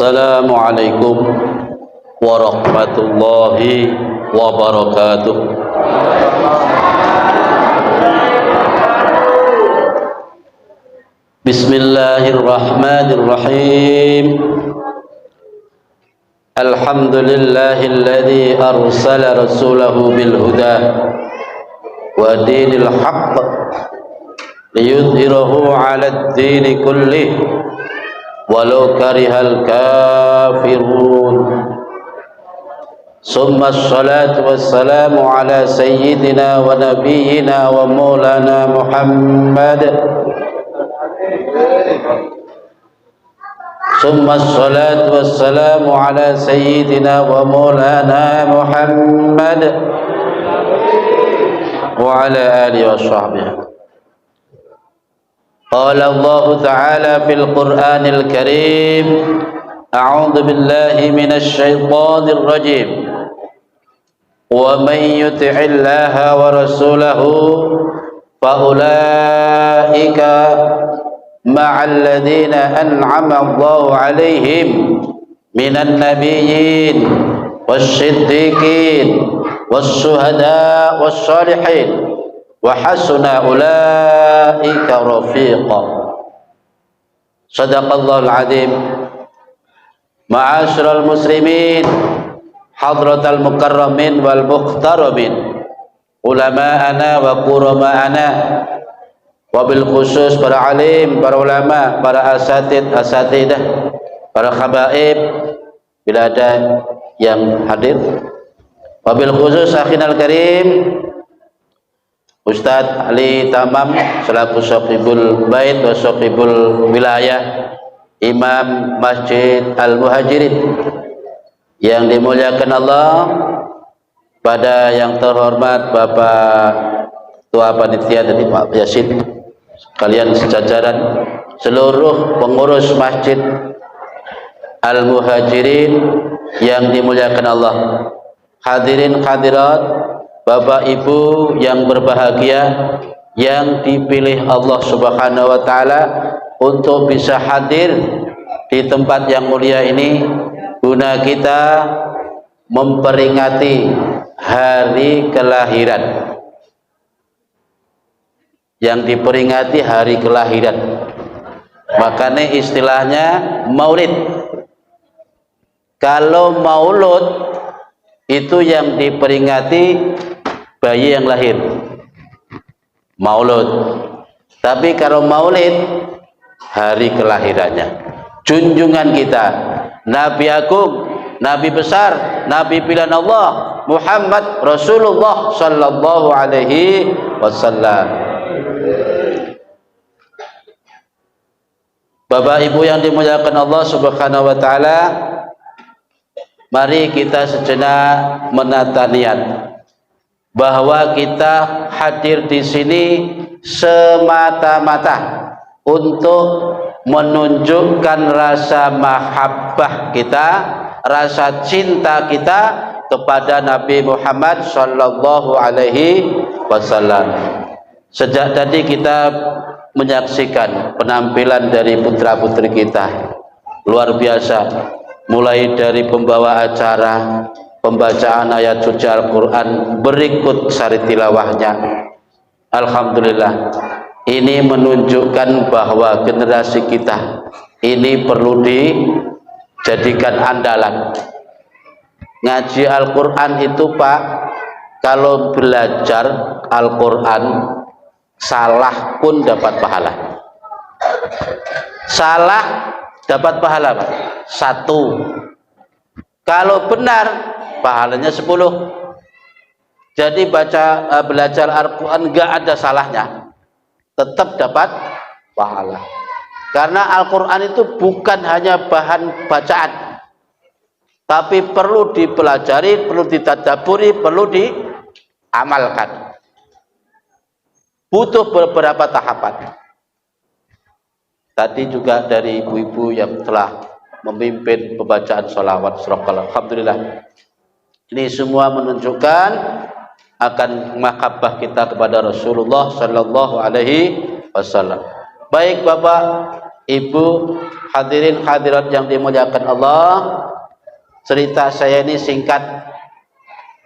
Assalamualaikum warahmatullahi wabarakatuh. Bismillahirrahmanirrahim. Alhamdulillahilladzi arsala rasulahu bil huda wa dinil haqq liyudhhirahu 'alad dini kullih walau karihal kafirun. Summa assalatu wassalamu ala sayyidina wa nabiyyina wa maulana Muhammad. Summa assalatu wassalamu ala sayyidina wa maulana Muhammad wa ala alihi wa sahbihi. Qala Allah Ta'ala fil Qur'anil Karim, a'udzu billahi minasy syaithanir rajim. Wa may yuti'illaha wa rasulahu fa ulaika ma'al ladzina an'ama Allahu 'alaihim minan nabiyyin wasyiddiqin wasyuhada wassalihin wa hasuna ulaika rafiqa. Shadaqallahul azim. Ma'asyiral muslimin, hadratal mukarramin wal muhtaramin, ulama'ana wa qurama'ana, wabil khusus para alim, para ulama, para asatidah, para khabaib bila ada yang hadir, wabil khusus akhinal karim Ustadz Ali Tamam selaku Soqibul Bait wa Soqibul Wilayah, Imam Masjid Al-Muhajirin yang dimuliakan Allah, pada yang terhormat Bapak Ketua Panitia dan Pak Yasin, kalian sejajaran, seluruh pengurus Masjid Al-Muhajirin yang dimuliakan Allah, hadirin hadirat, Bapak Ibu yang berbahagia yang dipilih Allah Subhanahu wa taala untuk bisa hadir di tempat yang mulia ini guna kita memperingati hari kelahiran. Yang diperingati hari kelahiran, makanya istilahnya maulid. Kalau maulud itu yang diperingati bayi yang lahir, maulud. Tapi kalau maulid, hari kelahirannya, junjungan kita, Nabi Agung, Nabi besar, Nabi pilihan Allah, Muhammad Rasulullah Sallallahu Alaihi Wasallam. Bapak Ibu yang dimuliakan Allah Subhanahu Wa Taala, mari kita sejenak menata niat bahwa kita hadir di sini semata-mata untuk menunjukkan rasa mahabbah kita, rasa cinta kita kepada Nabi Muhammad Sallallahu Alaihi Wasallam. Sejak tadi kita menyaksikan penampilan dari putra-putri kita, luar biasa. Mulai dari pembawa acara, pembacaan ayat suci Al-Quran, berikut sari tilawahnya. Alhamdulillah, ini menunjukkan bahwa generasi kita ini perlu dijadikan andalan. Ngaji Al-Quran itu Pak, kalau belajar Al-Quran salah pun dapat pahala. Salah dapat pahala Pak, 1. Kalau benar pahalanya 10. Jadi belajar Al-Quran enggak ada salahnya, tetap dapat pahala. Karena Al-Quran itu bukan hanya bahan bacaan, tapi perlu dipelajari, perlu ditadaburi, perlu diamalkan. Butuh beberapa tahapan. Tadi juga dari ibu-ibu yang telah memimpin pembacaan sholawat surah Al. Alhamdulillah. Ini semua menunjukkan akan mahabbah kita kepada Rasulullah Sallallahu Alaihi Wasallam. Baik Bapak Ibu, hadirin hadirat yang dimuliakan Allah, cerita saya ini singkat.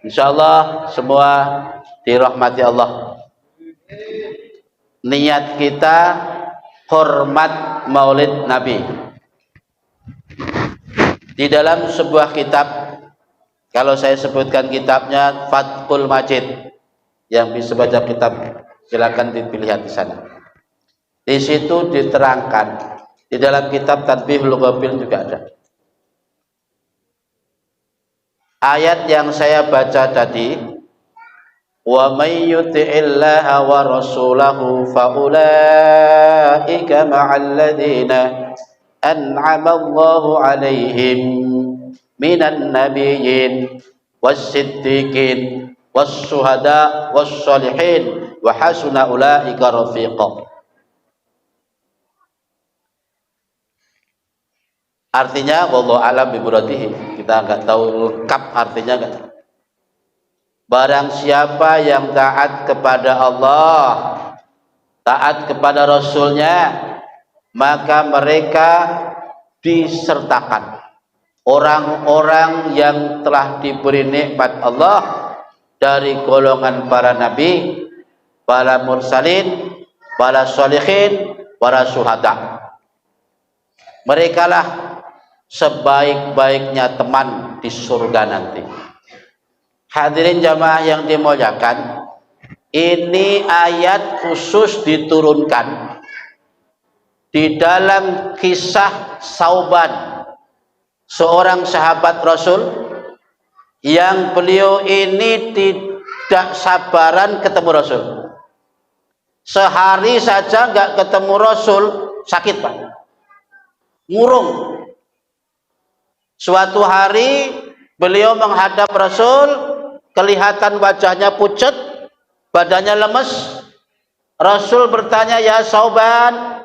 Insyaallah semua dirahmati Allah. Niat kita hormat Maulid Nabi. Di dalam sebuah kitab, kalau saya sebutkan kitabnya Fathul Majid, yang bisa baca kitab silakan dilihat di sana. Di situ diterangkan, di dalam kitab Tadbihul Ghabil juga ada. Ayat yang saya baca tadi, wa may yuti'illaha wa rasulahu fa ulaika ma'al ladzina an'ama Allahu 'alaihim minan nabiyyin was-siddiqin was-syuhada was-shalihin wa hasuna ulaika rafiqa. Artinya wallahu alam bi muradihi, kita enggak tahu lengkap artinya enggak. Barang siapa yang taat kepada Allah, taat kepada Rasulnya, maka mereka disertakan orang-orang yang telah diberi nikmat Allah dari golongan para nabi, para mursalin, para sholihin, para syuhada. Mereka lah sebaik-baiknya teman di surga nanti. Hadirin jamaah yang dimuliakan, ini ayat khusus diturunkan di dalam kisah Sauban, seorang sahabat Rasul yang beliau ini tidak sabaran ketemu Rasul. Sehari saja nggak ketemu Rasul, sakit Pak, murung. Suatu hari beliau menghadap Rasul, kelihatan wajahnya pucat, badannya lemes. Rasul bertanya, ya Sauban,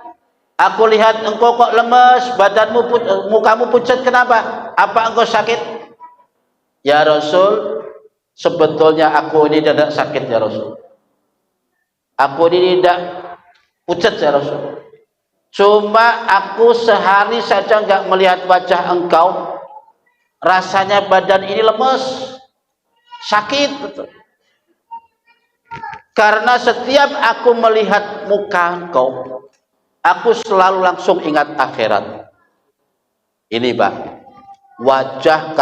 aku lihat engkau kok lemes, badanmu mukamu pucat, kenapa? Apa engkau sakit? Ya Rasul, sebetulnya aku ini tidak sakit ya Rasul. Aku ini tidak pucat ya Rasul. Cuma aku sehari saja enggak melihat wajah engkau, rasanya badan ini lemes, sakit betul. Karena setiap aku melihat muka engkau, aku selalu langsung ingat akhirat. Ini Pak, wajah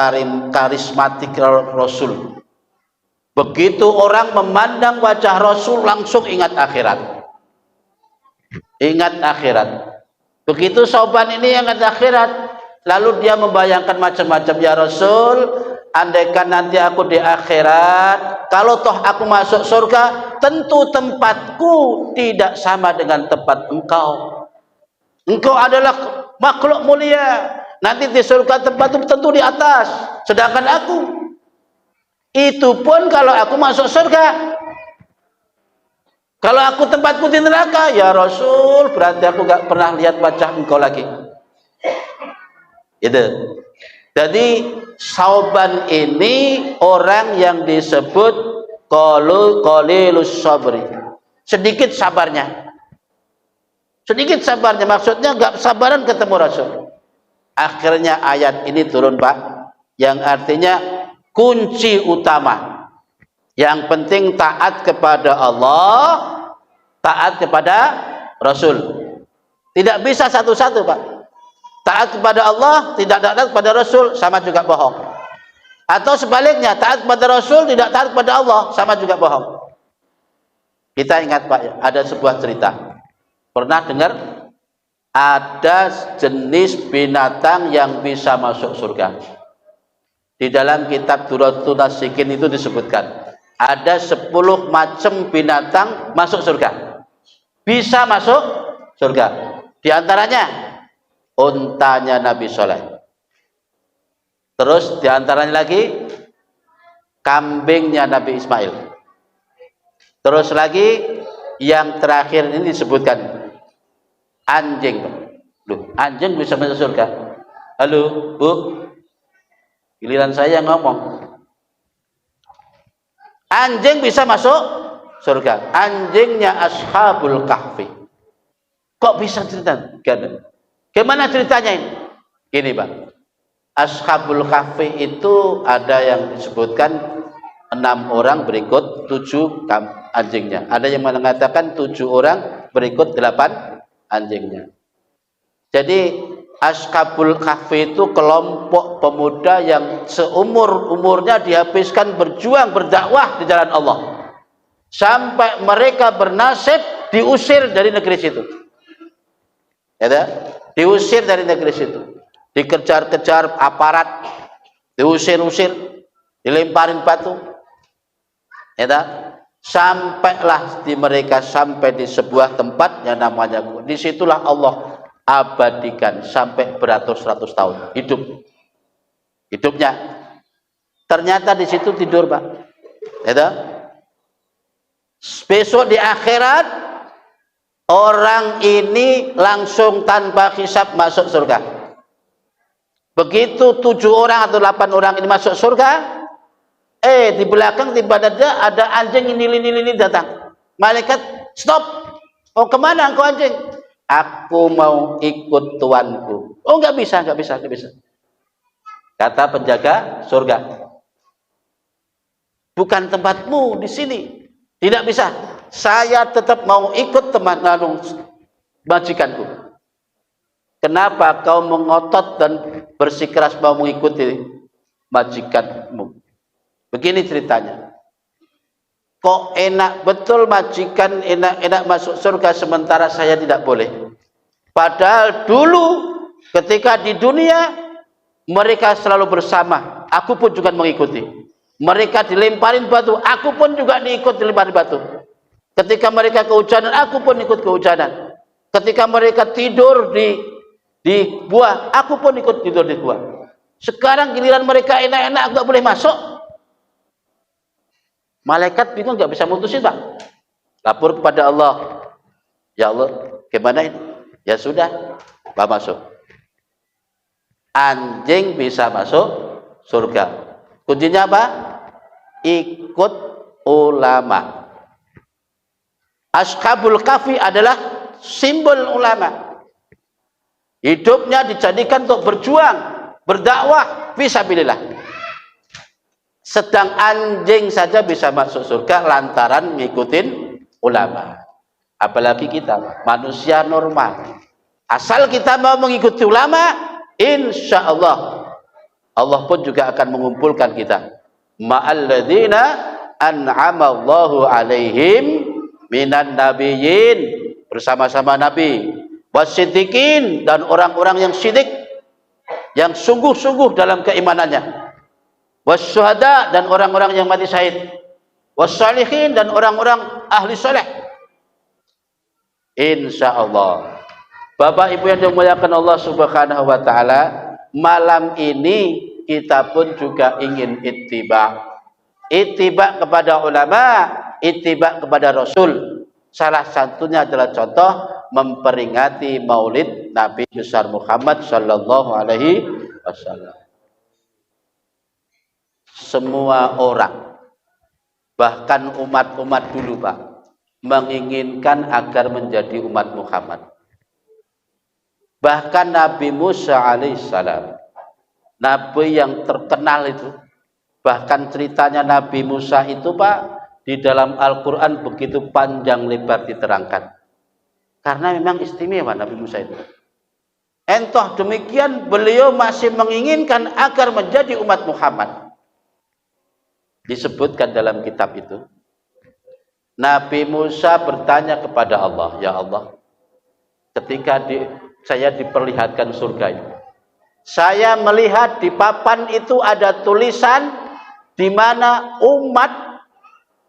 karismatik Rasul. Begitu orang memandang wajah Rasul langsung ingat akhirat. Ingat akhirat. Begitu Sauban ini ingat akhirat, lalu dia membayangkan macam-macam. Ya Rasul, andaikan nanti aku di akhirat, kalau toh aku masuk surga, tentu tempatku tidak sama dengan tempat engkau. Engkau adalah makhluk mulia, nanti di surga tempatku tentu di atas, sedangkan aku, itu pun kalau aku masuk surga. Kalau aku tempatku di neraka, ya Rasul, berarti aku gak pernah lihat wajah engkau lagi. Itu. Jadi Sauban ini orang yang disebut qalilus sabri, sedikit sabarnya. Sedikit sabarnya, maksudnya gak sabaran ketemu Rasul. Akhirnya ayat ini turun Pak, yang artinya kunci utama, yang penting taat kepada Allah, taat kepada Rasul. Tidak bisa satu-satu Pak. Taat kepada Allah, tidak taat kepada Rasul, sama juga bohong. Atau sebaliknya, taat kepada Rasul, tidak taat kepada Allah, sama juga bohong. Kita ingat Pak, ada sebuah cerita. Pernah dengar? Ada jenis binatang yang bisa masuk surga. Di dalam kitab Duratul Nasikin itu disebutkan, ada 10 macam binatang masuk surga. Bisa masuk surga. Di antaranya untanya Nabi Soleh. Terus diantaranya lagi kambingnya Nabi Ismail. Terus lagi yang terakhir ini disebutkan anjing. Loh, anjing bisa masuk surga? Halo Bu, giliran saya ngomong. Anjing bisa masuk surga. Anjingnya Ashabul Kahfi. Kok bisa cerita? Gimana ceritanya ini? Gini Pak, Ashabul Kahfi itu ada yang disebutkan 6 orang berikut 7 anjingnya. Ada yang mengatakan 7 orang berikut 8 anjingnya. Jadi Ashabul Kahfi itu kelompok pemuda yang seumur-umurnya dihabiskan berjuang berdakwah di jalan Allah. Sampai mereka bernasib diusir dari negeri situ. Ya, diusir dari negeri situ. Dikejar-kejar aparat, diusir-usir, dilemparin batu. Ya, sampailah mereka sampai di sebuah tempat yang namanya, disitulah Allah abadikan sampai beratus-ratus tahun hidupnya. Ternyata di situ tidur Pak. Ya, besok di akhirat orang ini langsung tanpa hisab masuk surga. Begitu 7 orang atau 8 orang ini masuk surga, di belakang tiba-tiba ada anjing ini datang. Malaikat, stop. Oh, kemana engkau anjing? Aku mau ikut tuanku. Oh, nggak bisa. Kata penjaga surga, bukan tempatmu di sini. Tidak bisa. Saya tetap mau ikut teman majikanku. Kenapa kau mengotot dan bersikeras mau mengikuti majikanmu? Begini ceritanya. Kok enak betul majikan enak-enak masuk surga sementara saya tidak boleh. Padahal dulu ketika di dunia mereka selalu bersama, aku pun juga mengikuti. Mereka dilemparin batu, aku pun juga dilemparin batu. Ketika mereka kehujanan, aku pun ikut kehujanan. Ketika mereka tidur di gua, aku pun ikut tidur di gua. Sekarang giliran mereka enak-enak nggak boleh masuk. Malaikat bingung, nggak bisa mutusin Pak. Lapor kepada Allah. Ya Allah, gimana ini? Ya sudah, Pak masuk. Anjing bisa masuk surga. Kuncinya apa? Ikut ulama. Ashabul Kahfi adalah simbol ulama. Hidupnya dijadikan untuk berjuang, berdakwah fisabilillah. Sedang anjing saja bisa masuk surga lantaran ngikutin ulama. Apalagi kita manusia normal. Asal kita mau mengikuti ulama, insya Allah Allah pun juga akan mengumpulkan kita. Ma'alladzina an'ama Allahu alaihim minan nabiyyin, bersama-sama nabi, wasiddiqin, dan orang-orang yang sidik, yang sungguh-sungguh dalam keimanannya, wasyuhada, dan orang-orang yang mati syahid, wassalihin, dan orang-orang ahli soleh. Insyaallah. Bapak Ibu yang dimuliakan Allah Subhanahu wa taala, malam ini kita pun juga ingin ittiba kepada ulama, ittiba kepada Rasul. Salah satunya adalah contoh memperingati Maulid Nabi besar Muhammad sallallahu alaihi wasallam. Semua orang, bahkan umat-umat dulu Pak, menginginkan agar menjadi umat Muhammad. Bahkan Nabi Musa alaihissalam, Nabi yang terkenal itu, bahkan ceritanya Nabi Musa itu Pak, di dalam Al-Quran begitu panjang lebar diterangkan. Karena memang istimewa Nabi Musa itu. Entah demikian beliau masih menginginkan agar menjadi umat Muhammad. Disebutkan dalam kitab itu, Nabi Musa bertanya kepada Allah, ya Allah, ketika saya diperlihatkan surga itu, saya melihat di papan itu ada tulisan di mana umat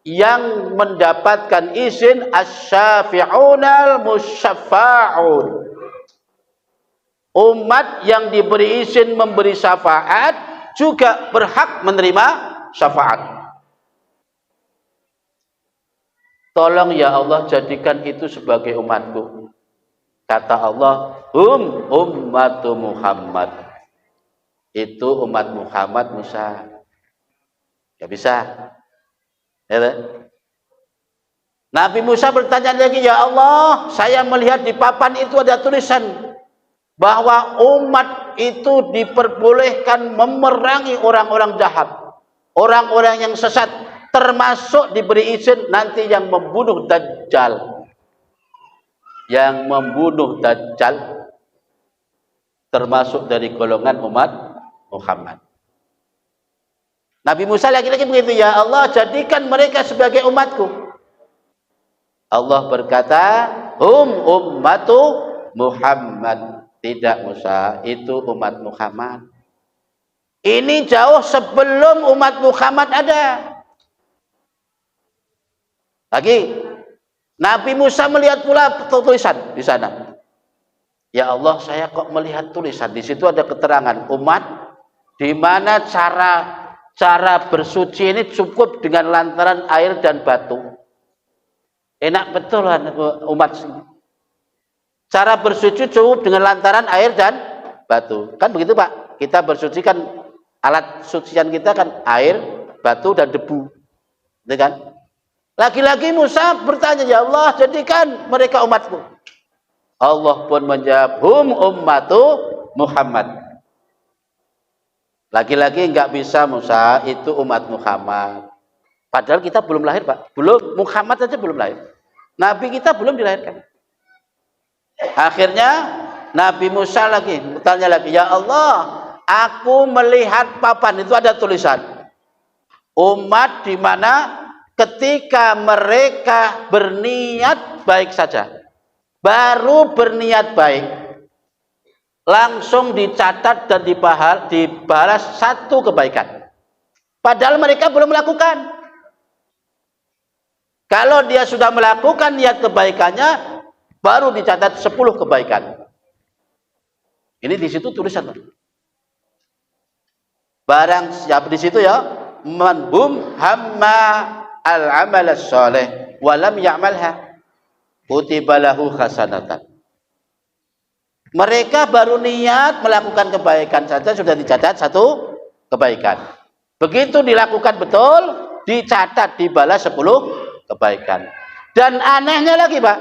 yang mendapatkan izin asy-syafi'unal musyaffa'un, umat yang diberi izin memberi syafaat juga berhak menerima syafaat. Tolong ya Allah jadikan itu sebagai umatku. Kata Allah, ummatu Muhammad. Itu umat Muhammad Musa. Ya bisa. Ya, Nabi Musa bertanya lagi, ya Allah, saya melihat di papan itu ada tulisan bahwa umat itu diperbolehkan memerangi orang-orang jahat, orang-orang yang sesat, termasuk diberi izin nanti yang membunuh Dajjal. Yang membunuh Dajjal termasuk dari golongan umat Muhammad. Nabi Musa lagi-lagi begitu, ya Allah, jadikan mereka sebagai umatku. Allah berkata, ummatu Muhammad. Tidak Musa, itu umat Muhammad. Ini jauh sebelum umat Muhammad ada. Lagi, Nabi Musa melihat pula tulisan di sana. Ya Allah, saya kok melihat tulisan. Di situ ada keterangan umat, di mana cara bersuci ini cukup dengan lantaran air dan batu. Enak betul umat sini. Cara bersuci cukup dengan lantaran air dan batu. Kan begitu Pak? Kita bersuci kan, alat sucian kita kan air, batu, dan debu. Gitu kan? Lagi-lagi Musa bertanya, ya Allah, jadikan mereka umatku. Allah pun menjawab, ummatu Muhammad. Lagi-lagi enggak bisa Musa, itu umat Muhammad. Padahal kita belum lahir Pak. Belum, Muhammad saja belum lahir. Nabi kita belum dilahirkan. Akhirnya Nabi Musa lagi bertanya lagi, ya Allah, aku melihat papan itu ada tulisan umat di mana ketika mereka berniat baik saja, baru berniat baik, langsung dicatat dan dibalas satu kebaikan. Padahal mereka belum melakukan. Kalau dia sudah melakukan niat kebaikannya, baru dicatat 10 kebaikan. Ini di situ tulisan. Barang siapa di situ ya, manhum hamma al-amal as-salih wa lam ya'malha kutiba lahu hasanatan. Mereka baru niat melakukan kebaikan saja sudah dicatat 1 kebaikan. Begitu dilakukan betul, dicatat dibalas 10 kebaikan. Dan anehnya lagi Pak,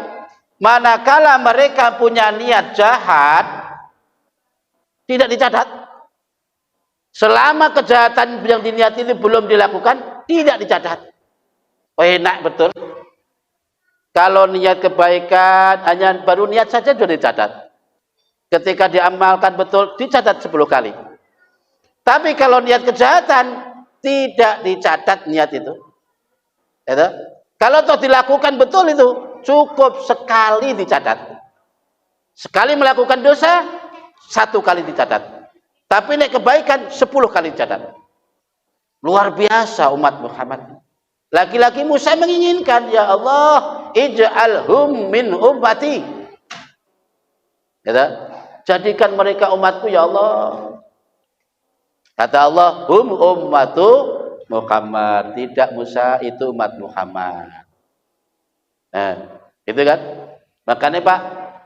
manakala mereka punya niat jahat, tidak dicatat. Selama kejahatan yang diniati ini belum dilakukan, tidak dicatat. Oh, enak betul. Kalau niat kebaikan, hanya baru niat saja sudah dicatat. Ketika diamalkan betul, dicatat 10 kali. Tapi kalau niat kejahatan, tidak dicatat niat itu. Itu. Kalau toh dilakukan betul itu, cukup sekali dicatat. Sekali melakukan dosa, 1 kali dicatat. Tapi nek kebaikan 10 kali dicatat. Luar biasa umat Muhammad. Laki-laki Musa menginginkan, ya Allah, ij'alhum min ummati. Jadikan mereka umatku ya Allah. Kata Allah, ummatu Muhammad. Tidak Musa, itu umat Muhammad. Nah, itu kan. Makanya Pak,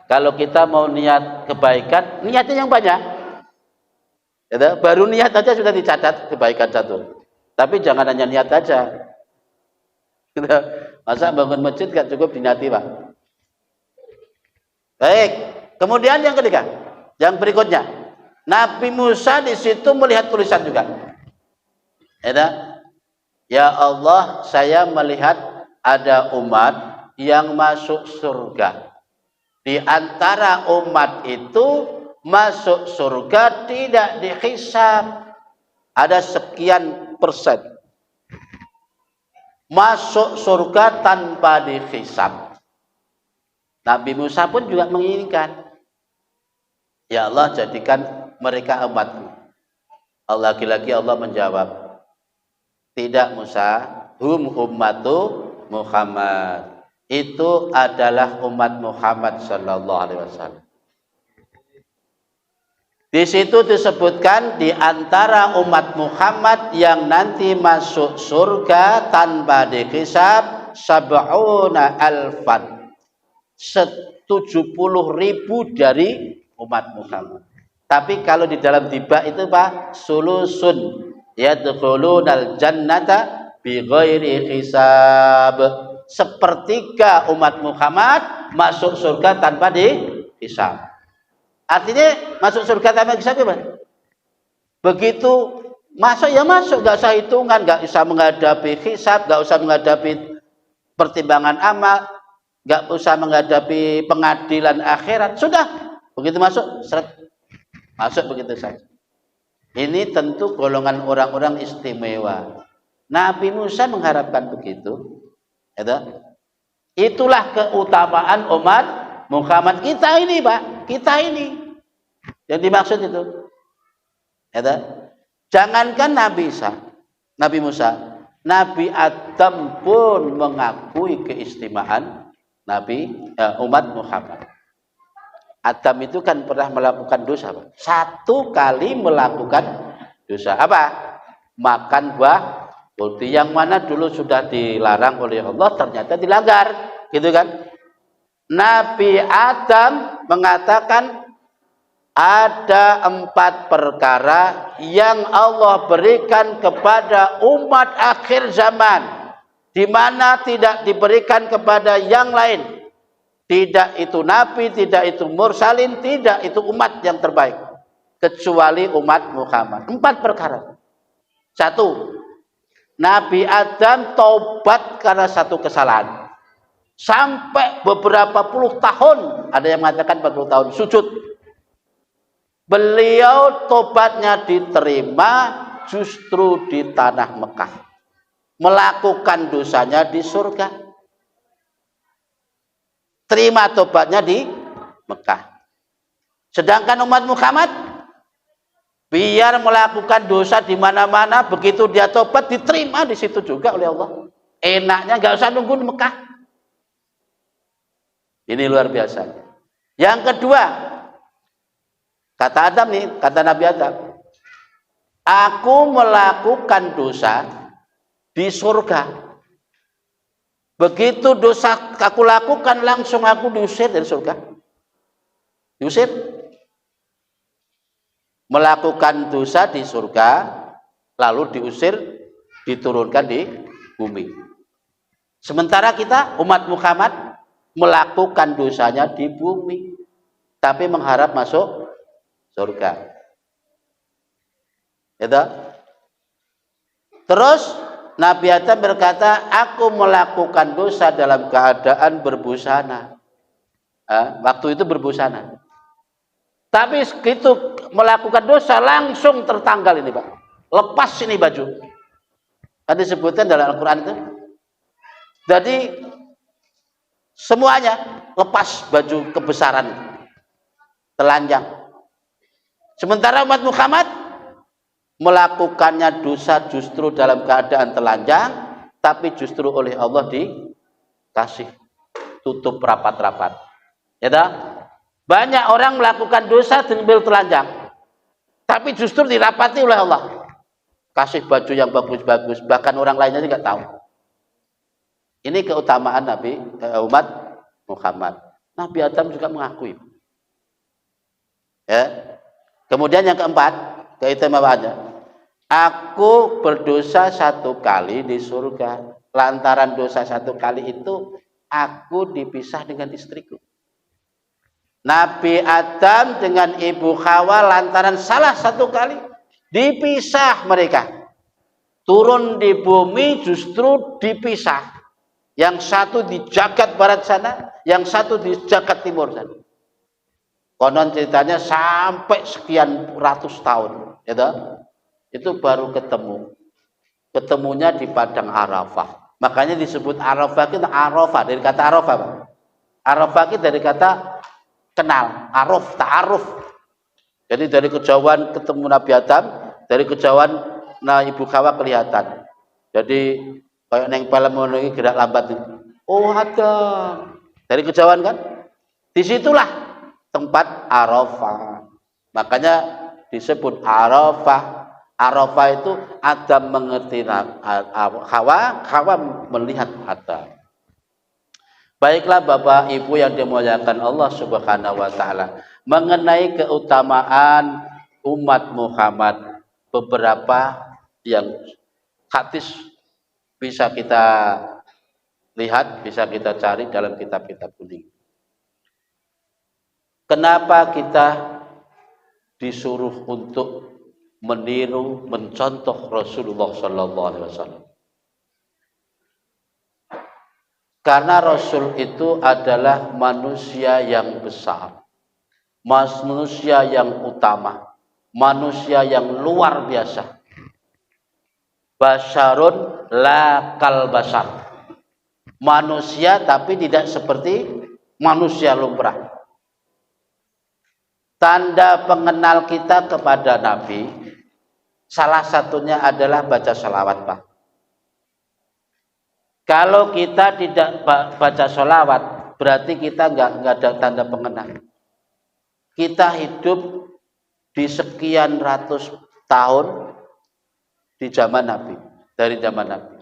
kalau kita mau niat kebaikan, niatnya yang banyak. Baru niat aja sudah dicatat kebaikan 1. Tapi jangan hanya niat aja. Masa bangun masjid gak cukup diniati Pak? Baik. Kemudian yang ketiga, yang berikutnya, Nabi Musa di situ melihat tulisan juga. Ya Allah, saya melihat ada umat yang masuk surga. Di antara umat itu masuk surga tidak dihisab. Ada sekian persen. Masuk surga tanpa dihisab. Nabi Musa pun juga menginginkan. Ya Allah, jadikan mereka umatku. Lagi-lagi Allah menjawab. Tidak Musa, ummatu Muhammad. Itu adalah umat Muhammad sallallahu alaihi wasallam. Di situ disebutkan di antara umat Muhammad yang nanti masuk surga tanpa dihisab 70.000. 70.000 dari umat Muhammad. Tapi kalau di dalam tiba itu Pak, sulusun yadkhulunal jannata bighairi hisab. Sepertiga umat Muhammad masuk surga tanpa dihisab. Artinya masuk surga tanpa hisab gimana? Begitu masuk ya masuk, nggak usah hitungan, nggak usah menghadapi hisab, nggak usah menghadapi pertimbangan amal, nggak usah menghadapi pengadilan akhirat. Sudah, begitu masuk, seret, masuk begitu saja. Ini tentu golongan orang-orang istimewa. Nabi Musa mengharapkan begitu. Itulah keutamaan umat Muhammad kita ini, Pak. Kita ini yang dimaksud itu. Jangankan Nabi Musa, Nabi Adam pun mengakui keistimewaan umat Muhammad. Adam itu kan pernah melakukan dosa, Pak. 1 kali melakukan dosa. Apa? Makan buah kulti yang mana dulu sudah dilarang oleh Allah, ternyata dilanggar, gitu kan? Nabi Adam mengatakan ada 4 perkara yang Allah berikan kepada umat akhir zaman, di mana tidak diberikan kepada yang lain. Tidak itu nabi, tidak itu mursalin, tidak itu umat yang terbaik, kecuali umat Muhammad. 4 perkara. 1, Nabi Adam taubat karena 1 kesalahan. Sampai beberapa puluh tahun, ada yang mengatakan 40 tahun sujud. Beliau tobatnya diterima justru di tanah Mekah. Melakukan dosanya di surga. Terima tobatnya di Mekah. Sedangkan umat Muhammad biar melakukan dosa di mana-mana, begitu dia tobat diterima di situ juga oleh Allah. Enaknya nggak usah nunggu di Mekah. Ini luar biasa. Yang kedua, kata Adam nih, kata Nabi Adam, aku melakukan dosa di surga. Begitu dosa aku lakukan, langsung aku diusir dari surga. Diusir. Melakukan dosa di surga, lalu diusir, diturunkan di bumi. Sementara kita, umat Muhammad, melakukan dosanya di bumi, tapi mengharap masuk surga. Gitu? Terus Nabi Adam berkata, aku melakukan dosa dalam keadaan berbusana. Waktu itu berbusana. Tapi begitu melakukan dosa langsung tertanggal ini, Pak. Lepas ini baju. Kan disebutkan dalam Al-Quran itu. Jadi semuanya lepas baju kebesaran, telanjang. Sementara umat Muhammad melakukannya dosa justru dalam keadaan telanjang, tapi justru oleh Allah dikasih tutup rapat-rapat. Ya dah? Banyak orang melakukan dosa sambil telanjang, tapi justru dirapati oleh Allah. Kasih baju yang bagus-bagus, bahkan orang lainnya tidak tahu. Ini keutamaan umat Muhammad. Nabi Adam juga mengakui. Ya. Kemudian yang keempat, keistimewaannya, aku berdosa 1 kali di surga. Lantaran dosa 1 kali itu, aku dipisah dengan istriku. Nabi Adam dengan Ibu Hawa lantaran salah 1 kali, dipisah mereka. Turun di bumi justru dipisah. Yang satu di jagat barat sana, yang satu di jagat timur sana. Konon ceritanya sampai sekian ratus tahun, gitu. Itu baru ketemu. Ketemunya di padang Arafah. Makanya disebut Arafah itu Arafah, dari kata Arafah. Arafah itu dari kata kenal, aruf, ta'aruf. Jadi dari kejauhan ketemu Nabi Adam, dari kejauhan Ibu Hawa kelihatan. Jadi kayak neng film ini gerak lambat. Oh Adam, dari kejauhan kan? Disitulah tempat Arafah. Makanya disebut Arafah. Arafah itu Adam mengerti Hawa, Hawa melihat Adam. Baiklah Bapak Ibu yang dimuliakan Allah Subhanahu wa taala, mengenai keutamaan umat Muhammad, beberapa yang hadis bisa kita lihat, bisa kita cari dalam kitab-kitab kuning. Kenapa kita disuruh untuk meniru, mencontoh Rasulullah sallallahu alaihi wasallam. Karena Rasul itu adalah manusia yang besar, manusia yang utama, manusia yang luar biasa. Basyarun la kal basar. Manusia tapi tidak seperti manusia lumrah. Tanda pengenal kita kepada Nabi salah satunya adalah baca sholawat, Pak. Kalau kita tidak baca sholawat, berarti kita nggak ada tanda pengenal. Kita hidup di sekian ratus tahun di zaman Nabi, dari zaman Nabi.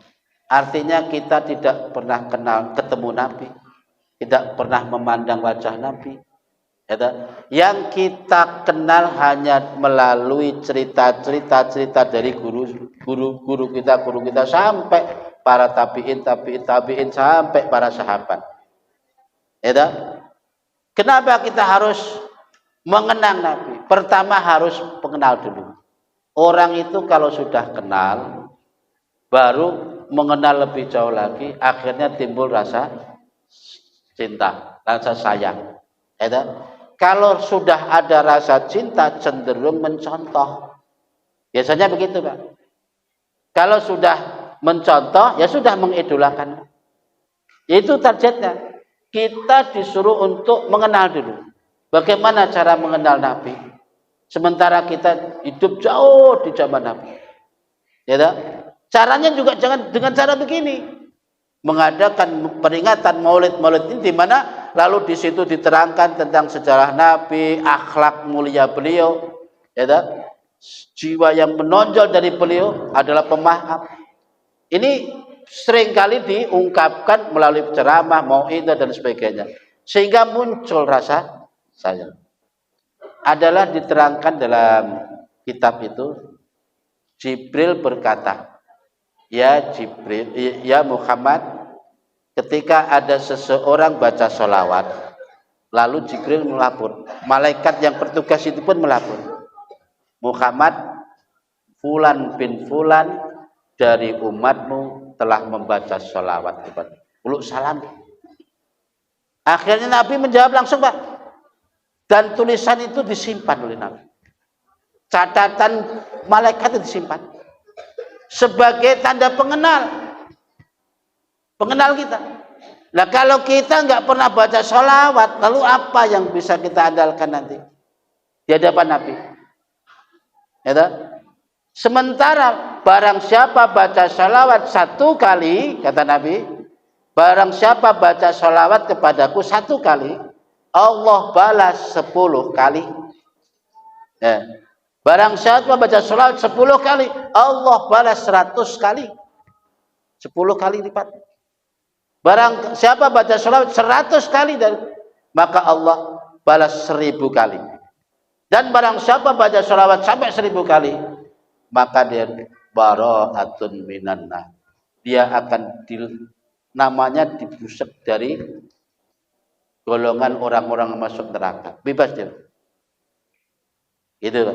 Artinya kita tidak pernah ketemu Nabi, tidak pernah memandang wajah Nabi. Yang kita kenal hanya melalui cerita dari guru kita sampai para tabiin sampai para sahabat. Kenapa kita harus mengenang Nabi? Pertama harus mengenal dulu. Orang itu kalau sudah kenal, baru mengenal lebih jauh lagi, akhirnya timbul rasa cinta, rasa sayang. Kalau sudah ada rasa cinta, cenderung mencontoh. Biasanya begitu, Pak. Kalau sudah mencontoh, ya sudah mengidolakan. Itu targetnya. Kita disuruh untuk mengenal dulu. Bagaimana cara mengenal Nabi? Sementara kita hidup jauh di zaman Nabi. Caranya juga jangan dengan cara begini. Mengadakan peringatan maulid ini di mana lalu di situ diterangkan tentang sejarah Nabi, akhlak mulia beliau, jiwa yang menonjol dari beliau adalah pemaaf. Ini seringkali diungkapkan melalui ceramah, mau'idhah dan sebagainya, sehingga muncul rasa sayang. Adalah diterangkan dalam kitab itu, Jibril berkata, ya Jibril, ya Muhammad, ketika ada seseorang baca sholawat, lalu Jibril melapor, malaikat yang bertugas itu pun melapor, Muhammad, Fulan bin Fulan dari umatmu telah membaca sholawat kepada uluk salam. Akhirnya Nabi menjawab langsung, Pak, dan tulisan itu disimpan oleh Nabi. Catatan malaikat itu disimpan sebagai tanda pengenal kita. Nah, kalau kita nggak pernah baca sholawat, lalu apa yang bisa kita andalkan nanti di hadapan Nabi? Sementara barang siapa baca sholawat satu kali, kata Nabi, barang siapa baca sholawat kepadaku satu kali, Allah balas 10 kali. Barang siapa baca sholawat 10 kali, Allah balas 100 kali. 10 kali lipat. Barang siapa baca sholawat 100 kali, maka Allah balas 1000 kali. Dan barang siapa baca sholawat sampai 1000 kali, maka dia bara'atun minanna. Dia akan namanya dibusuk dari golongan orang-orang yang masuk neraka. Bebas dia. Itu.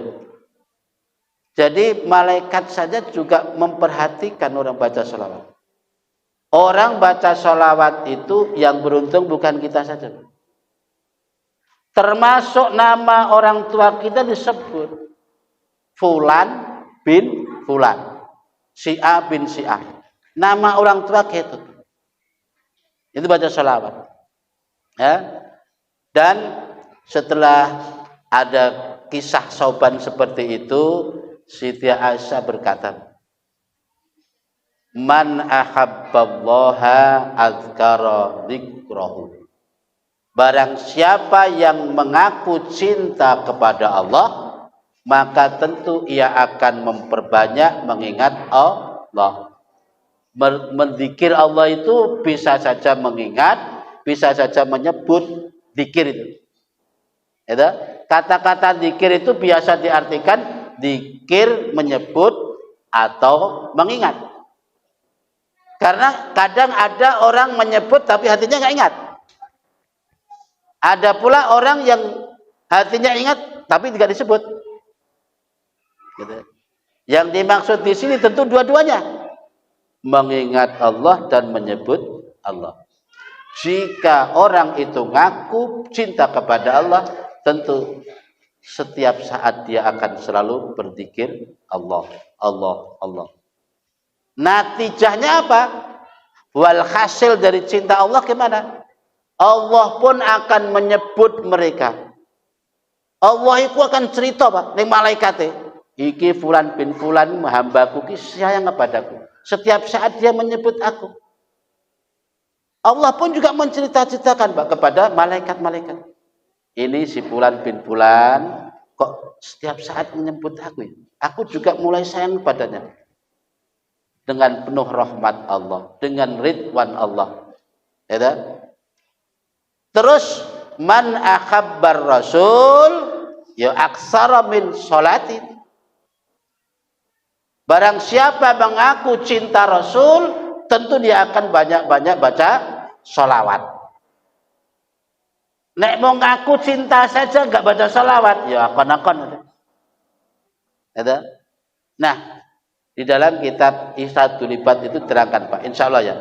Jadi malaikat saja juga memperhatikan orang baca sholawat. Orang baca sholawat itu yang beruntung bukan kita saja. Termasuk nama orang tua kita disebut Fulan bin Fulan, si A bin si A. Nama orang tua gitu. Itu baca sholawat. Dan setelah ada kisah Sauban seperti itu, Siti Aisyah berkata, man ahabballaha azkara dzikrahu. Barang siapa yang mengaku cinta kepada Allah, maka tentu ia akan memperbanyak mengingat Allah. Menzikir Allah itu bisa saja mengingat, bisa saja menyebut zikir itu. Kata-kata zikir itu biasa diartikan zikir, menyebut atau mengingat. Karena kadang ada orang menyebut tapi hatinya nggak ingat. Ada pula orang yang hatinya ingat tapi tidak disebut. Gitu. Yang dimaksud di sini tentu dua-duanya, mengingat Allah dan menyebut Allah. Jika orang itu ngaku cinta kepada Allah, tentu setiap saat dia akan selalu berzikir Allah, Allah, Allah. Natijahnya apa? Wal hasil dari cinta Allah gimana? Allah pun akan menyebut mereka. Allah itu akan cerita Pak, ning malaikate. Iki fulan bin fulan hambaku ki sayang kepadaku. Setiap saat dia menyebut aku. Allah pun juga menceritakan Pak kepada malaikat-malaikat. Ini si fulan bin fulan kok setiap saat menyebut aku ya? Aku juga mulai sayang kepadanya. Dengan penuh rahmat Allah, dengan ridwan Allah. Ya, terus man akhabbar rasul ya aksara min sholatin. Barang siapa mengaku cinta Rasul, tentu dia akan banyak-banyak baca sholawat. Nek mau ngaku cinta saja nggak baca sholawat, ya akon-akon. Nah, di dalam kitab Ihsatul Ibad itu terangkan Pak, insya Allah ya.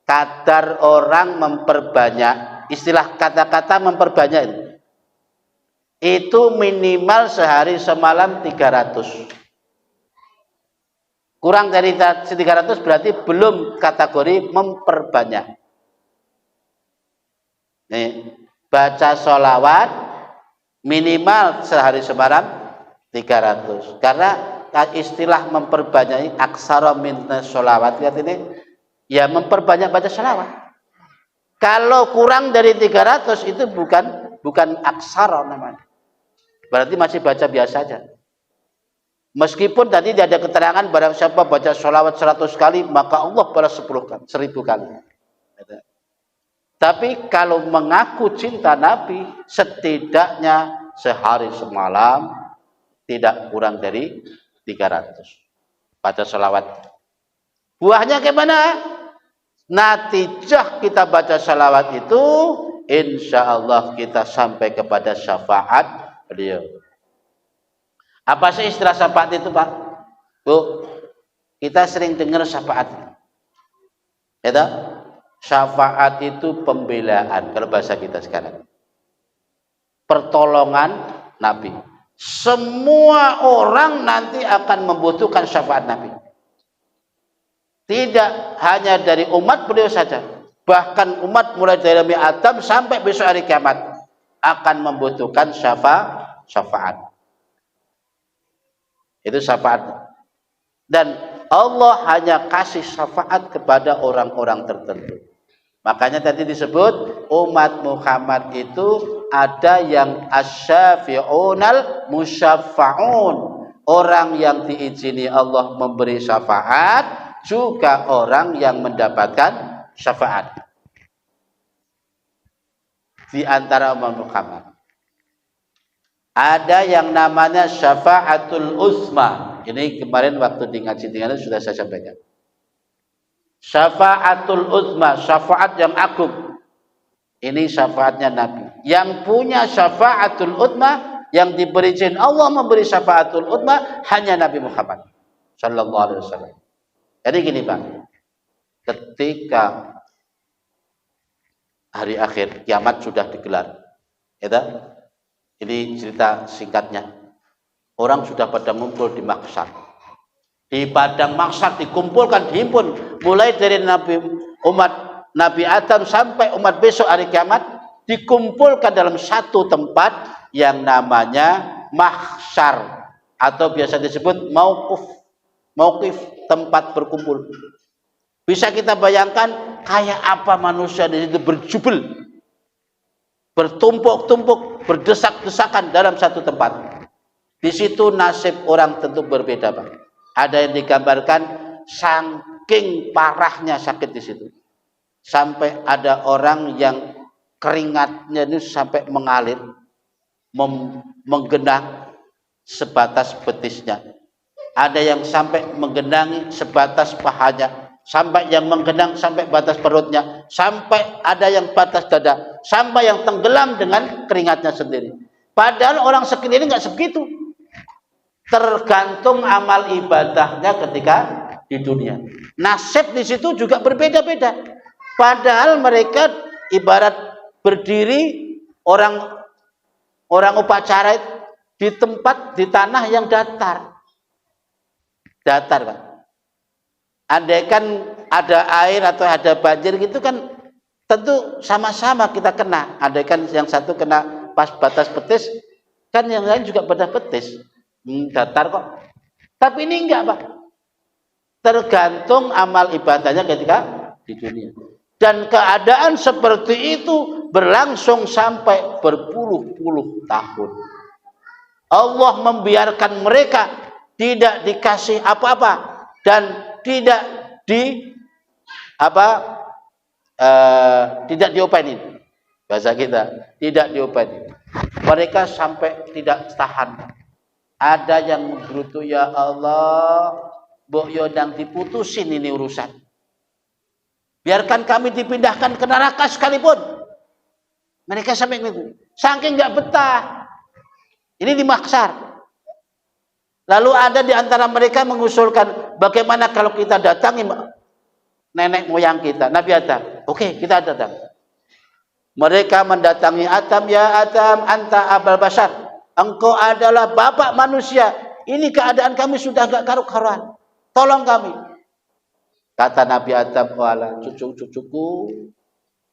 Kadar orang memperbanyak, istilah kata-kata memperbanyak itu minimal sehari semalam 300. Kurang dari 300 berarti belum kategori memperbanyak. Nih, baca sholawat minimal sehari semalam 300. Karena istilah memperbanyak aksara min sholawat, lihat ini, ya memperbanyak baca sholawat. Kalau kurang dari 300 itu bukan aksara namanya. Berarti masih baca biasa saja. Meskipun tadi tidak ada keterangan barang siapa baca sholawat 100 kali maka Allah balas 10 kali. Tapi kalau mengaku cinta Nabi setidaknya sehari semalam tidak kurang dari 300 baca sholawat. Buahnya gimana? Natijah kita baca sholawat itu insya Allah kita sampai kepada syafaat beliau. Apa sih istilah syafaat itu Pak? Bu, kita sering dengar syafaat. Ya, syafaat itu pembelaan kalau bahasa kita sekarang. Pertolongan Nabi. Semua orang nanti akan membutuhkan syafaat Nabi. Tidak hanya dari umat beliau saja. Bahkan umat mulai dari Nabi Adam sampai besok hari kiamat akan membutuhkan syafaat. Itu syafaat. Dan Allah hanya kasih syafaat kepada orang-orang tertentu. Makanya tadi disebut umat Muhammad itu ada yang asyafi'unal musyafa'un. Orang yang diizini Allah memberi syafaat, juga orang yang mendapatkan syafaat. Di antara umat Muhammad ada yang namanya syafaatul uzma. Ini kemarin waktu di ngaji tinggal sudah saya sampaikan. Syafaatul uzma, syafaat yang agung. Ini syafaatnya Nabi. Yang punya syafaatul uzma, yang diberi izin Allah memberi syafaatul uzma hanya Nabi Muhammad sallallahu alaihi wasallam. Jadi gini Pak, ketika hari akhir kiamat sudah digelar, ya. Ini cerita singkatnya. Orang sudah pada ngumpul di mahsyar. Di padang mahsyar dikumpulkan, dihimpun mulai dari umat Nabi Adam sampai umat besok hari kiamat dikumpulkan dalam satu tempat yang namanya mahsyar atau biasa disebut mauqif, tempat berkumpul. Bisa kita bayangkan kayak apa manusia di situ berjubel, bertumpuk-tumpuk, berdesak-desakan dalam satu tempat. Di situ nasib orang tentu berbeda, Pak. Ada yang digambarkan saking parahnya sakit di situ. Sampai ada orang yang keringatnya ini sampai mengalir, menggenang sebatas betisnya. Ada yang sampai menggenangi sebatas pahanya. Sampai yang menggenang sampai batas perutnya, sampai ada yang batas dada, sampai yang tenggelam dengan keringatnya sendiri. Padahal orang sekeliling nggak segitu. tergantung amal ibadahnya ketika di dunia. Nasib di situ juga berbeda-beda. Padahal mereka ibarat berdiri orang upacara di tempat di tanah yang datar. Datar, Pak. Andaikan ada air atau ada banjir gitu kan tentu sama-sama kita kena. Andaikan yang satu kena pas batas betis, kan yang lain juga pada betis. Datar kok. Tapi ini enggak, Pak. Tergantung amal ibadahnya ketika di dunia. Dan keadaan seperti itu berlangsung sampai berpuluh-puluh tahun. Allah membiarkan mereka tidak dikasih apa-apa dan tidak tidak diopainin. Bahasa kita, tidak diopainin. Mereka sampai tidak tahan. Ada yang menggerutu, ya Allah, Mbok Yodang diputusin ini urusan. Biarkan kami dipindahkan ke neraka sekalipun. Mereka sampai itu. Saking nggak betah. Ini dimaksar. Lalu ada di antara mereka mengusulkan, bagaimana kalau kita datangi nenek moyang kita, Nabi Adam. Oke, kita datang. Mereka mendatangi Adam, ya Adam, anta abal bashar. Engkau adalah bapak manusia. Ini keadaan kami sudah gak karu-karuan. Tolong kami. Kata Nabi Adam, wala cucu-cucuku,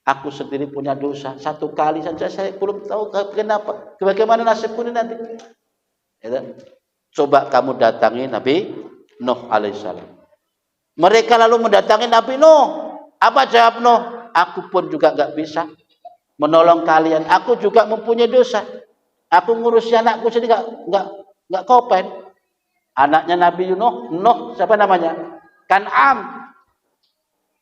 aku sendiri punya dosa. Satu kali saja saya belum tahu kenapa. Bagaimana nasibku ini nanti. Ya, coba kamu datangi Nabi Nuh alaihissalam. Mereka lalu mendatangi Nabi Nuh. Apa jawab Nuh? Aku pun juga gak bisa menolong kalian. Aku juga mempunyai dosa. Aku ngurusi anakku sendiri nggak kopen. Anaknya Nabi Nuh siapa namanya? Kan'am.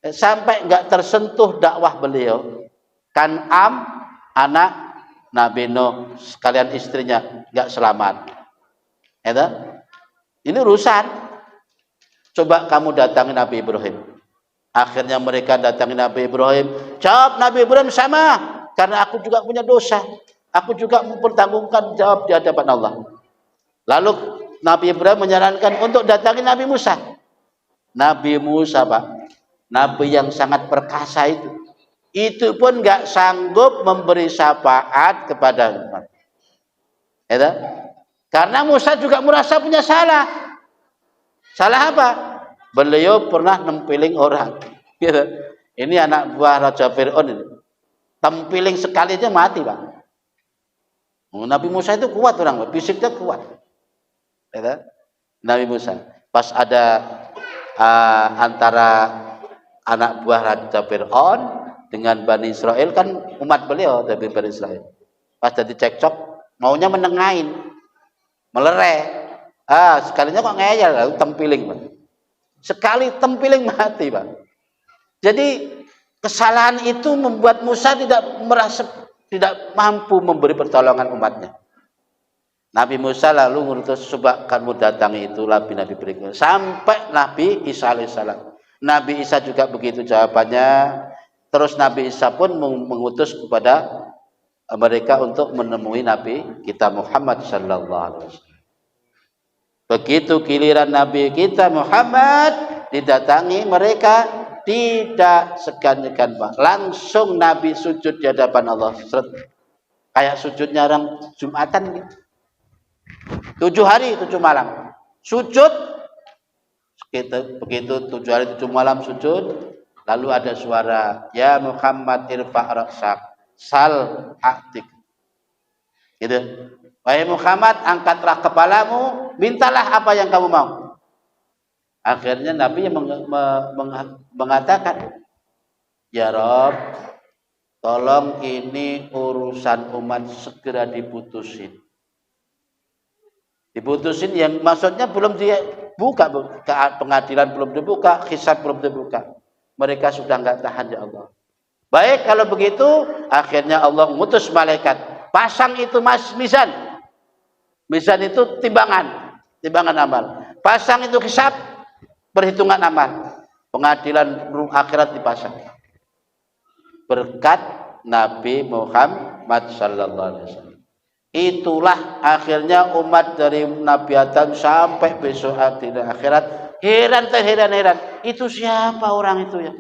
Sampai nggak tersentuh dakwah beliau. Kan'am anak Nabi Nuh sekalian istrinya nggak selamat. Ini urusan. Coba kamu datangi Nabi Ibrahim. Akhirnya mereka datangi Nabi Ibrahim. Jawab Nabi Ibrahim, sama, karena aku juga punya dosa. Aku juga mempertanggungan jawab di hadapan Allah. Lalu Nabi Ibrahim menyarankan untuk datangi Nabi Musa. Nabi Musa, Pak, Nabi yang sangat perkasa itu pun nggak sanggup memberi syafaat kepada umat. Ya, karena Musa juga merasa punya salah. Salah apa? Beliau pernah nempiling orang. Ya, ini anak buah Raja Fir'aun ini. Tempiling sekali aja mati, Pak. Nabi Musa itu kuat orang, fisiknya kuat. Ya, Nabi Musa. Pas ada antara anak buah Raja Fir'aun dengan Bani Israel, kan umat beliau dari Bani Israel. Pas jadi cekcok, maunya menengahin, melereh. Sekalinya kok ngeyel, lalu tempiling, Pak. Sekali tempiling mati, Pak. Jadi kesalahan itu membuat Musa tidak mampu memberi pertolongan umatnya. Nabi Musa lalu mengutus, coba kamu datangi itu nabi-nabi berikutnya. Sampai Nabi Isa alaihissalam. Nabi Isa juga begitu jawabannya. Terus Nabi Isa pun mengutus kepada mereka untuk menemui Nabi kita Muhammad sallallahu alaihi wasallam. Begitu giliran Nabi kita Muhammad didatangi, mereka tidak segan-segan, Pak. Langsung Nabi sujud di hadapan Allah. Kayak sujudnya orang Jumatan gitu. 7 hari 7 malam sujud. Begitu 7 hari 7 malam sujud, lalu ada suara, ya Muhammad irfa' ra'sak sal a'tik. Gitu. Wahai Muhammad, angkatlah kepalamu, mintalah apa yang kamu mau. Akhirnya Nabi mengatakan, ya Rob, tolong ini urusan umat segera diputusin. Diputusin yang maksudnya belum dibuka, pengadilan belum dibuka, hisab belum dibuka. Mereka sudah nggak tahan, ya Allah. Baik, kalau begitu, akhirnya Allah mengutus malaikat. Pasang itu mizan. Mizan itu timbangan amal. Pasang itu hisab, perhitungan amal. Pengadilan akhirat dipasang. Berkat Nabi Muhammad sallallahu alaihi wasallam. Itulah akhirnya umat dari Nabi Adam sampai besok di akhirat heran. Itu siapa orang itu ya?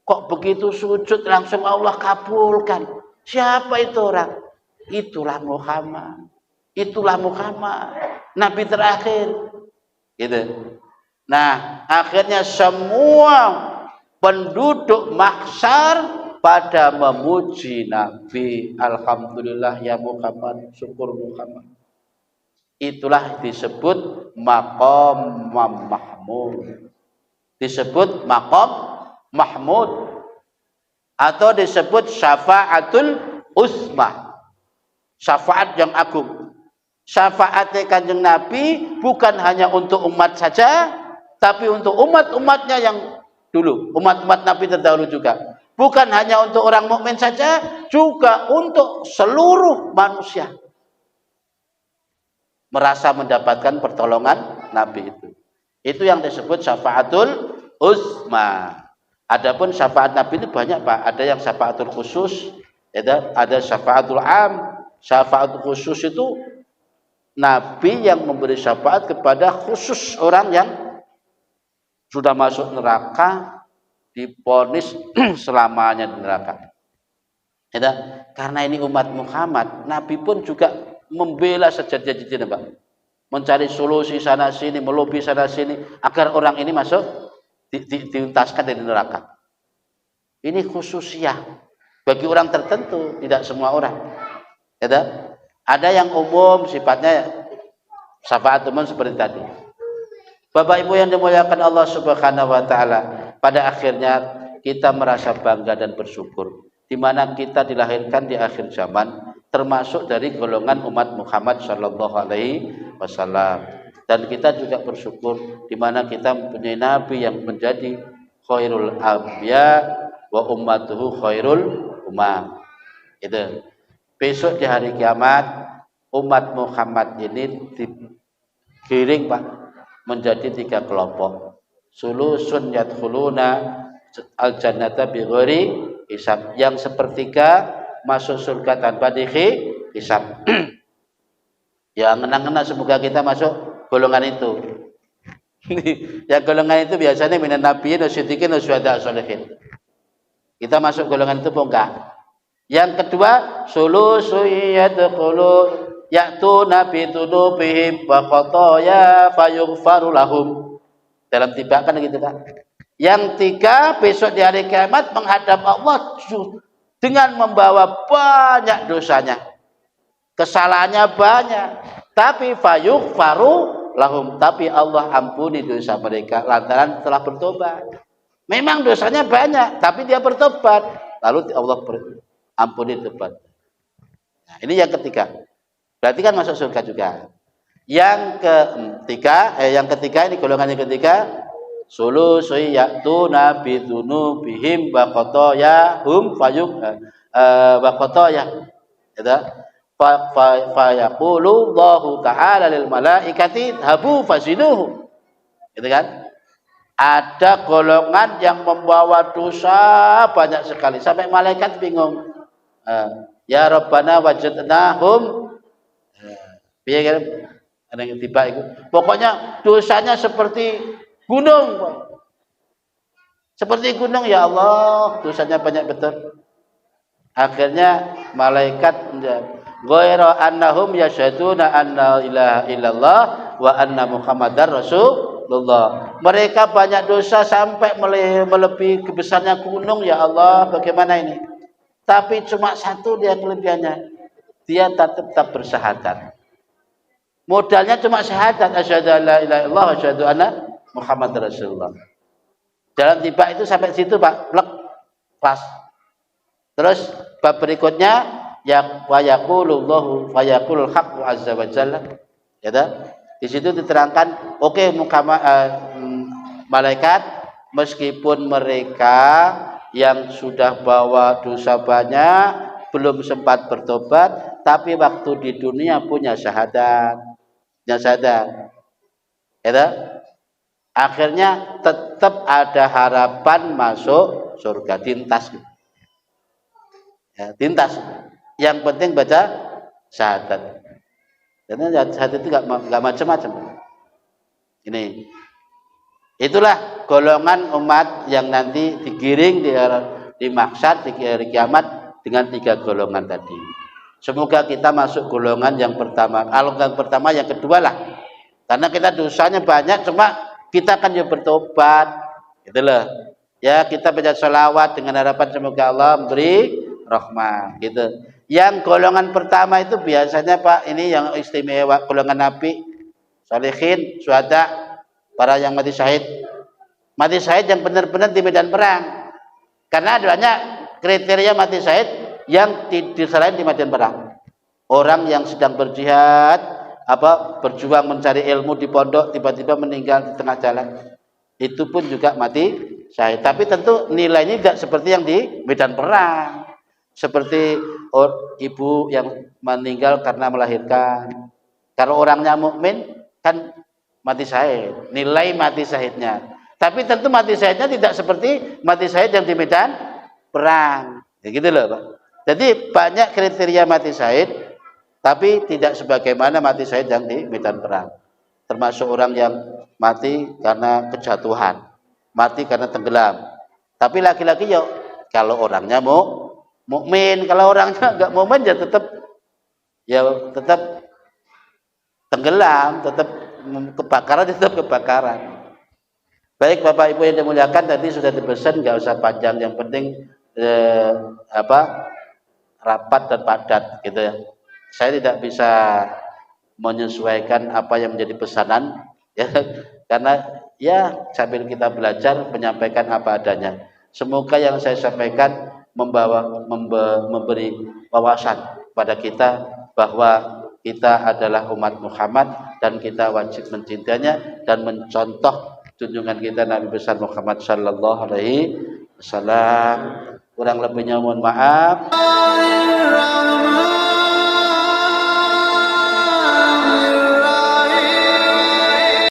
Kok begitu sujud langsung Allah kabulkan? Siapa itu orang? Itulah Muhammad. Nabi terakhir. Gitu. Nah, akhirnya semua penduduk mahsyar pada memuji Nabi. Alhamdulillah ya Muhammad, syukur Muhammad. Itulah disebut maqam mahmud. Disebut maqam mahmud atau disebut syafaatul uzma. Syafaat yang agung. Syafaatnya Kanjeng Nabi bukan hanya untuk umat saja, tapi untuk umat-umatnya yang dulu, umat-umat Nabi terdahulu juga. Bukan hanya untuk orang mukmin saja, juga untuk seluruh manusia. Merasa mendapatkan pertolongan Nabi itu. Itu yang disebut syafaatul uzma. Adapun syafaat Nabi itu banyak, Pak. Ada yang syafaatul khusus, ada syafaatul am. Syafaatul khusus itu Nabi yang memberi syafaat kepada khusus orang yang sudah masuk neraka, divonis selamanya di neraka. Karena ini umat Muhammad, Nabi pun juga membela sejati-jatinya, Pak. Mencari solusi sana sini, melobi sana sini agar orang ini masuk diuntaskan dari neraka. Ini khususiyah bagi orang tertentu, tidak semua orang. Ada yang umum sifatnya syafaat umum seperti tadi. Bapak Ibu yang dimuliakan Allah Subhanahu wa taala, pada akhirnya kita merasa bangga dan bersyukur di mana kita dilahirkan di akhir zaman, termasuk dari golongan umat Muhammad sallallahu alaihi wasallam. Dan kita juga bersyukur di mana kita mempunyai nabi yang menjadi khairul anbiya wa ummatuhu khairul umam. Itu. Besok di hari kiamat umat Muhammad ini digiring, Pak, menjadi 3 kelompok. Sulusun yadkhuluna al-jannata bighairi hisab. Yang sepertiga masuk surga tanpa dihisab. Ya, ngena-ngena semoga kita masuk golongan itu. Ya, golongan itu biasanya minan nabiyyin wasiddiqin wasyuhada sholihin. Kita masuk golongan itu apa enggak? Yang kedua, sulusun yadkhulu ya'tuna bi dzunubihim wa khataya fayaghfaru lahum. Dalam tibakan gitu, Pak. Yang 3, besok di hari kiamat menghadap Allah dengan membawa banyak dosanya. Kesalahannya banyak, tapi fayaghfaru lahum, tapi Allah ampuni dosa mereka lantaran telah bertobat. Memang dosanya banyak, tapi dia bertobat, lalu Allah ampuni tobat. Nah, ini yang ketiga. Berarti kan masuk surga juga. Yang ketiga ini golongan yang ketiga, sulusi ya'tuna bi dzunubihim wa khatayahum wa khatayah. Fa yaqulu Allahu ta'ala lil malaikati habu fasinuhu. Gitu kan? Ada golongan yang membawa dosa banyak sekali sampai malaikat bingung. Ya Rabbana wajadnahum. Piye kan? Ada yang tiba itu. Pokoknya dosanya seperti gunung. Seperti gunung, ya Allah, dosanya banyak betul. Akhirnya malaikat ghairu annahum yashhaduna anna ilaha illallah wa anna muhammadar rasulullah. Mereka banyak dosa sampai melebihi kebesarnya gunung, ya Allah, bagaimana ini? Tapi cuma satu dia kelebihannya. Dia tetap bersyahadat. Modalnya cuma syahadat, asyhadu an la ilaha illallah wa asyhadu anna muhammadar rasulullah. Dalam tiba itu sampai situ, Pak, plek, pas. Terus bab berikutnya ya wa yaqulullahu fa yaqulul haqqu azza wa jalla. Ya dah? Di situ diterangkan, oke, malaikat meskipun mereka yang sudah bawa dosa banyak belum sempat bertobat, tapi waktu di dunia punya syahadat. Ya dah? Akhirnya tetap ada harapan masuk surga, tintas. Ya, tintas. Yang penting baca syahadat. Karena syahadat itu nggak macam-macam. Ini, itulah golongan umat yang nanti digiring di mahsyar, di hari kiamat dengan 3 golongan tadi. Semoga kita masuk golongan yang pertama. Kalau yang pertama, yang kedua lah. Karena kita dosanya banyak, cuma kita kan ya bertobat, gitu loh. Ya, kita baca sholawat dengan harapan semoga Allah memberi rahmah, gitu. Yang golongan pertama itu biasanya Pak, ini yang istimewa, golongan nabi, salihin, syuhada, para yang mati syahid. Mati syahid yang benar-benar di medan perang. Karena adanya kriteria mati syahid yang diselain di medan perang. Orang yang sedang berjihad, berjuang mencari ilmu di pondok, tiba-tiba meninggal di tengah jalan. Itu pun juga mati syahid. Tapi tentu nilainya tidak seperti yang di medan perang. Seperti ibu yang meninggal karena melahirkan. Kalau orangnya mukmin kan mati syahid, nilai mati syahidnya. Tapi tentu mati syahidnya tidak seperti mati syahid yang di medan perang. Ya gitu loh, Pak. Jadi banyak kriteria mati syahid, tapi tidak sebagaimana mati syahid yang di medan perang. Termasuk orang yang mati karena kejatuhan, mati karena tenggelam. Tapi laki-laki ya kalau orangnya mukmin, kalau orangnya enggak mukmin ya tetap tenggelam, tetap kebakaran, tetap kebakaran. Baik Bapak Ibu yang dimuliakan, tadi sudah dipesan nggak usah panjang, yang penting rapat dan padat gitu ya. Saya tidak bisa menyesuaikan apa yang menjadi pesanan ya, karena ya sambil kita belajar menyampaikan apa adanya. Semoga yang saya sampaikan memberi wawasan pada kita bahwa kita adalah umat Muhammad dan kita wajib mencintainya dan mencontoh junjungan kita Nabi besar Muhammad sallallahu alaihi wasallam. Kurang lebihnya mohon maaf.